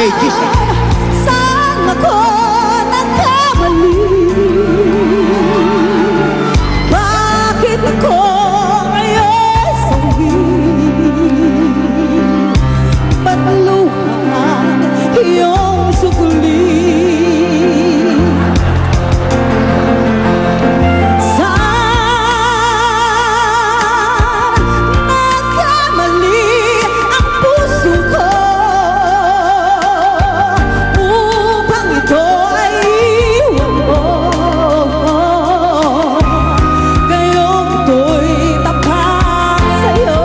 ages. Saan ako nagkamali? Bakit ako ngayon sawi? Ba't luhan iyong sugli? Saan nagkamali ang puso ko upang ito ay iwan mo? Ngayong ito'y tapat sa'yo.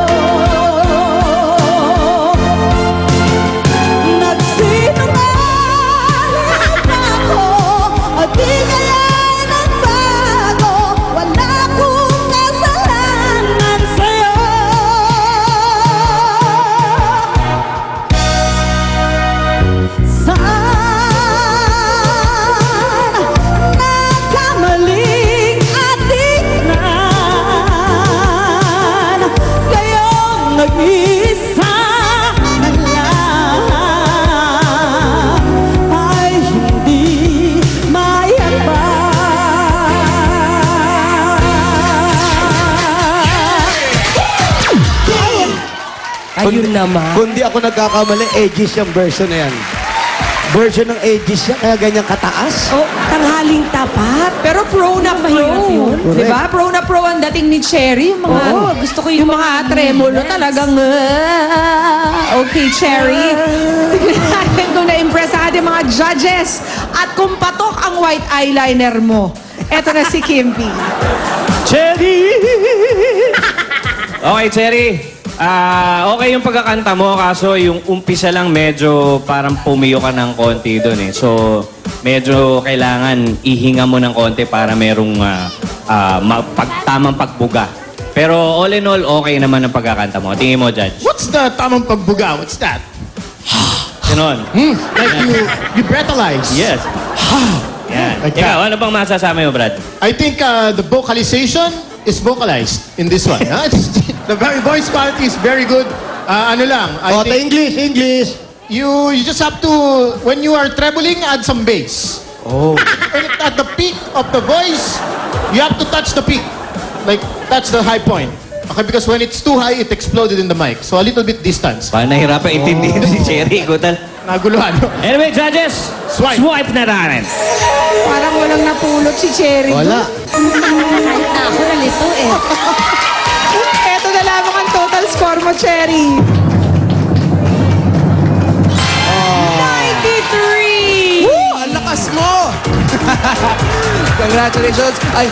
Nagsinungaling ako at di kaya'y nagbago. Wala akong kasalanan sa'yo. Saan nagkamaling atingnan? Ngayong nag-isa na lang ay hindi maiambag. Ayun naman. Kung di ako nagkakamali, ages yung version na yan. Version ng ages yan, kaya ganyan kataas. Oh, tanghaling tapat. Pero pro na pro. Mahirap yun. Di ba? Pro na pro ang dating ni Cherry. Yung mga, Oo, gusto ko yung mga tremolo talagang, okay, Cherry. Tignan natin kung na-impress ang ating mga judges. At kung patok ang white eyeliner mo. Eto na si Kimby. Cherry! Okay, Cherry. Okay yung pagkakanta mo, kaso yung umpisa lang medyo parang pumiyo ka ng konti doon eh. So, medyo kailangan ihinga mo ng konti para merong tamang pagbuga. Pero all in all, okay naman ang pagkakanta mo. Tingin mo, Judge. What's the tamang pagbuga? What's that? Ganon. Like you breathalyze. Yes. Yan. Like Ikaw, that. ano bang masasabi mo, Brad? I think the vocalization is vocalized in this one. Huh? The voice quality is very good. Ano lang, I O, think English. you just have to, when you are trebling, add some bass. Oh. When at the peak of the voice, you have to touch the peak. Like, that's the high point. Okay, because when it's too high, it exploded in the mic. So a little bit distance. Parang nahirapan intindihin si Cherry. Gutal. Naguluhan. Anyway, judges, Swipe. swipe na natin. Parang walang napulot si Cherry. Wala. Kahit na ako nalito eh. Eto na lamang ang total score mo, Cherry. 93! Woo! Ang lakas mo! Congratulations! Ay,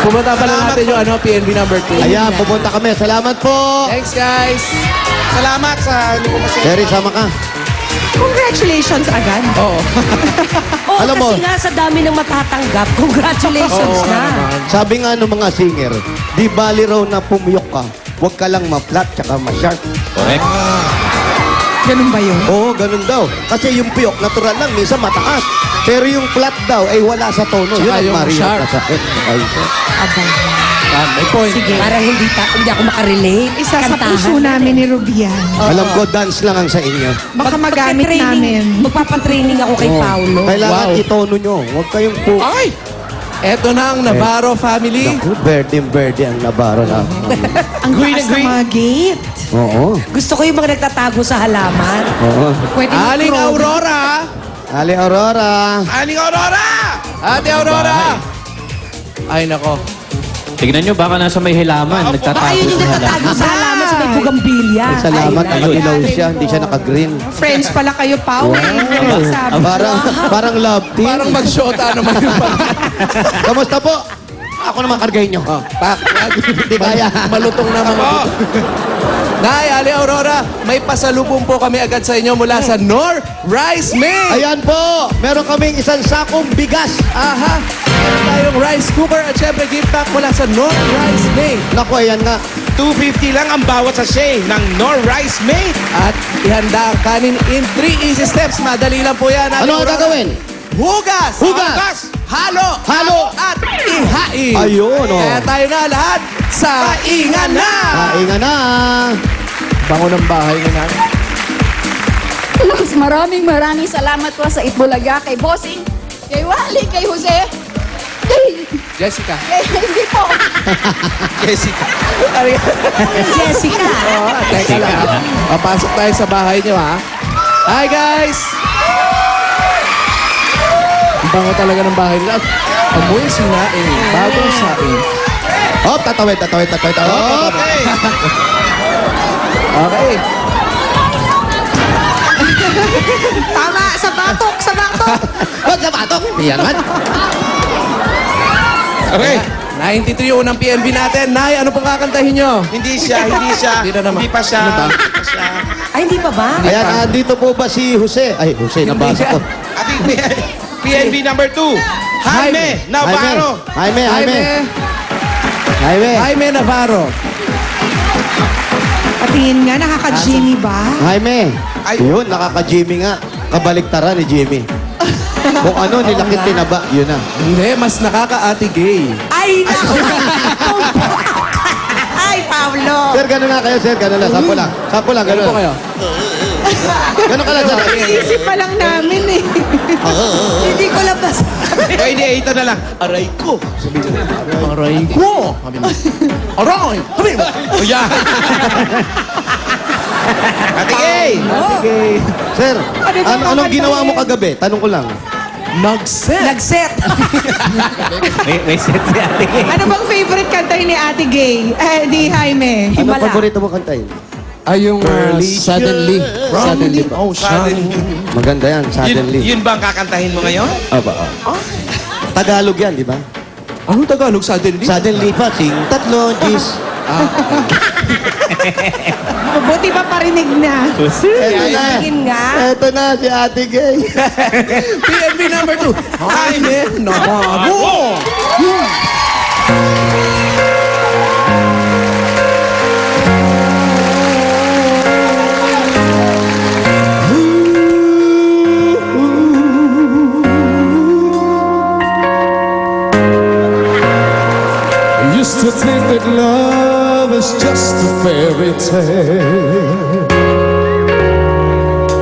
pumunta pa lang natin yung PNB number 2. Ayan, pupunta kami. Salamat po. Thanks, guys! Salamat sa hindi ko masaya. Terry, sama ka. Congratulations agad. Oo. Oh, Alam kasi mo- nga sa dami ng matatanggap, congratulations Oo, na. naman. Sabi nga ng mga singer, di bali raw na pumiyok ka. Huwag ka lang ma-flat tsaka ma-sharp. Correct. Ganun ba yun? Oo, ganun daw. Kasi yung piyok, natural lang, minsan mataas. Pero yung flat daw, ay wala sa tono. Tsaka Yun ang yung Maria sharp. kasakit. Ay, May point. Sige, parang hindi ako makarelate. Isa sa Kantahan. puso namin ni Rubian. alam ko, dance lang ang sa inyo. Baka magamit Magpapatraining- namin. Magpapatraining ako kay Oo. Paolo. Kailangan Wow. itono nyo. Huwag kayong po. Ay! Eto na ang Navarro family. Naku, verde ang Navarro na. Ang taas ng mga gate. Oo. Gusto ko yung mga nagtatago sa halaman. Oo. Pwede Aling Aurora! Ali Aurora. Aling Aurora! Ate Aurora! Ay, nako. Tignan nyo, baka nasa may hilaman. Baka Nagtatago yun yung sa nagtatago halaman. sa halaman sa may bugambilya. Ay, salamat. Ay, Nakadilaw siya. Hindi siya naka-green. Friends pala kayo, Pao. Sabi. Parang love team. Parang mag-shota naman yung Kamusta po? Ako naman kargahin nyo. Hindi kaya. Malutong na mga Nay, Ali Aurora, may pasalubong po kami agad sa inyo mula sa Nor Rice Mill. Ayan po. Meron kaming isang sakong bigas. Aha! Meron tayong rice cooker at syempre gift pack mula sa Nor Rice Mill. Naku, ayan nga. 250 lang ang bawat sachet ng Nor Rice Made. At ihanda ang kanin in 3 easy steps. Madali lang po yan. Ali Ano ang Aurora. gagawin? Hugas! Hugas! Halo! Halo! At ihain! Ayun, oh. Kaya tayo na lahat sa ingan na! Kainga na. Bango ng bahay na namin. Maraming salamat po sa Itbulaga, kay Bossing, kay Wally, kay Jose, kay... Jessica. Hindi po. Jessica. Jessica. Teka lang. Papasok tayo sa bahay niyo, ha? Hi, guys! Ang bango talaga ng bahay nila. Amoy sinaing. Bagong saing. Oh, tatawid. Okay. Okay. Tama, sa batok. Huwag na batok. Yan man. Okay. 93 yung unang PNB natin. Nay, ano pong kakantahin nyo? Hindi siya. Hindi na naman. Hindi pa siya. Ano ba? Ay, hindi pa ba? Ayan, dito po ba si Jose? Ay, Jose, nabasa ko. Ating PNB number 2. Jaime Navarro. Jaime. Jaime Navarro. Patingin nga, nakaka-Jimmy ba? Jaime. Yun, nakaka-Jimmy nga. Kabaliktaran ni Jimmy. Kung ano, nilakit tinaba, yun na. Hindi, mas nakaka-ate gay. Ay, naku. Ay, Pablo. Sir, gano'n nga kayo, sir. Gano'n lang. Sampo lang, Ano gano'n po kayo? Gano'n ka lang, sir. Iisip pa lang namin eh. Hindi ko labas. Kaya hindi, ito na lang. Aray ko. Aray ko! Aray! Sabi mo! O yan. Atigay. Sir, Ano anong ginawa mo kagabi? Tanong ko lang. Nag-set! Nag-set. May set si ate. Ano bang favorite kanta ni Ate Gay? Di Jaime. Anong Himala. paborito mo kantayin? Ay, yung suddenly. Suddenly ba? Suddenly. Maganda yan, suddenly. Yun ba ang kakantahin mo ngayon? Tagalog yan, di ba? Anong Tagalog? Suddenly? Suddenly pa, sing tatlo, gis. Mabuti pa parinig na. Eto na. Tingin nga. Eto na, si Ate Gay. PNB number 2. Jaime Navarro! I used to think that love is just a fairy tale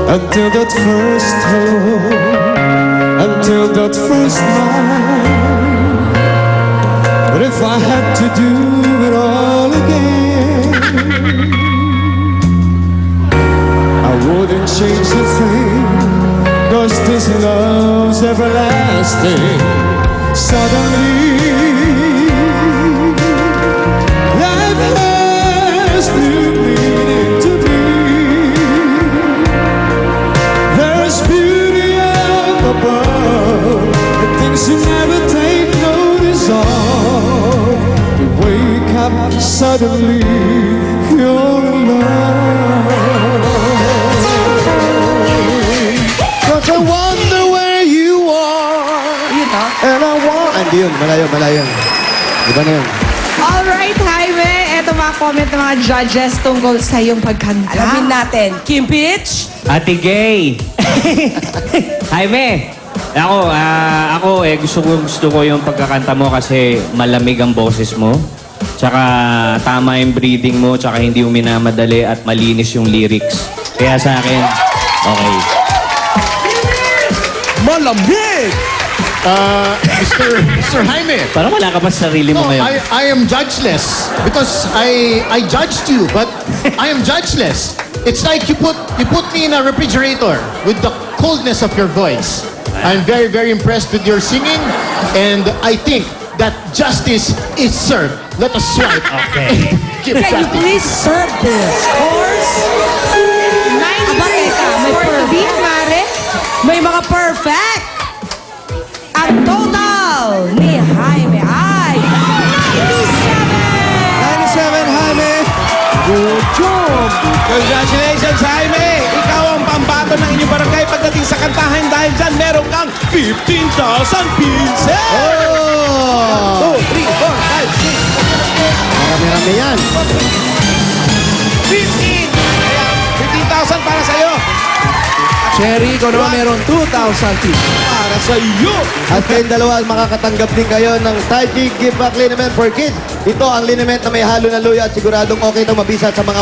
until that first hello, until that first night. But if I had to do it all again, I wouldn't change a thing, 'cause this love's everlasting. Suddenly life has new meaning to me. There's beauty up above, the things you never take notice of. You wake up suddenly, you're in love. 'Cause I wonder where you are, and I want... Hindi yun, malayo. Iba na yun. Alright, Jaime. Eto mga comment ng mga judges tungkol sa iyong pagkanta. Alamin natin. Kim Pitch. Ate Gay. Jaime. Ako gusto ko yung pagkakanta mo kasi malamig ang boses mo. Tsaka tama yung breathing mo, tsaka hindi mo minamadali at malinis yung lyrics. Kaya sa akin, okay. Malamig! Mr. Jaime. Parang wala ka pa sa sarili mo No, ngayon. I am judgeless because I judged you, but I am judgeless. It's like you put me in a refrigerator with the coldness of your voice. I'm very, very impressed with your singing, and I think that justice is served. Let us swipe. Okay. Give Can you justice. please serve the scores? 96 May for the perfect. beat, Mare. May mga perfect. Ang total ni Jaime ay 97, Jaime! Good job! Congratulations, Jaime! Ikaw ang pambato ng inyong barangay pagdating sa kantahan dahil dyan meron kang 15,000 pieces! Oh! 2, 3, 4, 5, 6. Marami-rami yan. 15! Kaya 15,000 para sa'yo! Cherry, ikaw naman meron 2,000 pieces. Para sa'yo! At kayong dalawa, makakatanggap din kayo ng Taji Gift Back Liniment for Kids. Ito ang liniment na may halo na luya at siguradong okay itong mabisa sa mga